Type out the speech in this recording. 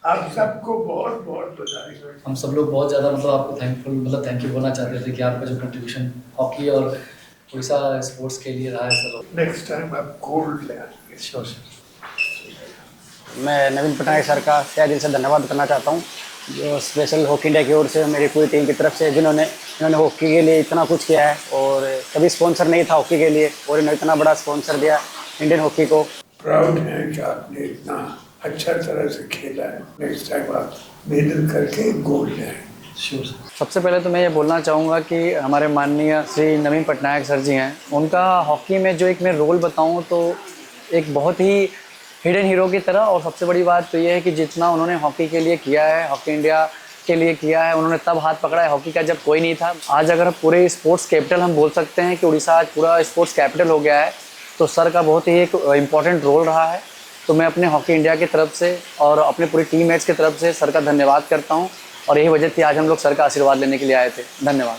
आप सबको बहुत बहुत बधाई। हम सब लोग बहुत ज़्यादा आपको थैंक यू बोलना चाहते थे कि आपका जो कंट्रीब्यूशन हॉकी और उड़ीसा स्पोर्ट्स के लिए रहा है सर। नेक्स्ट टाइम आप गोल्ड ले आएंगे। श्योर। मैं नवीन पटनायक सर का तहे दिल से धन्यवाद करना चाहता हूँ, जो स्पेशल हॉकी इंडिया की ओर से मेरी पूरी टीम की तरफ से इन्होंने हॉकी के लिए इतना कुछ किया है, और कभी स्पॉन्सर नहीं था हॉकी के लिए, और इन्होंने इतना बड़ा स्पॉन्सर दिया इंडियन हॉकी को। प्राउड है कि आपने इतना अच्छा तरह से खेला है। नेक्स्ट टाइम आप मेडल करके गोल्ड ले आएंगे। Sure sir. सबसे पहले तो मैं ये बोलना चाहूँगा कि हमारे माननीय श्री नवीन पटनायक सर जी हैं, उनका हॉकी में जो एक मैं रोल बताऊँ तो एक बहुत ही हिडन हीरो की तरह। और सबसे बड़ी बात तो ये है कि जितना उन्होंने हॉकी के लिए किया है, हॉकी इंडिया के लिए किया है, उन्होंने तब हाथ पकड़ा है हॉकी का जब कोई नहीं था। आज अगर पूरे स्पोर्ट्स कैपिटल हम बोल सकते हैं कि उड़ीसा आज पूरा स्पोर्ट्स कैपिटल हो गया है, तो सर का बहुत ही एक इम्पॉर्टेंट रोल रहा है। तो मैं अपने हॉकी इंडिया की तरफ से और अपने पूरी टीम मेट्स की तरफ से सर का धन्यवाद करता हूँ, और यही वजह थी आज हम लोग सर का आशीर्वाद लेने के लिए आए थे। धन्यवाद।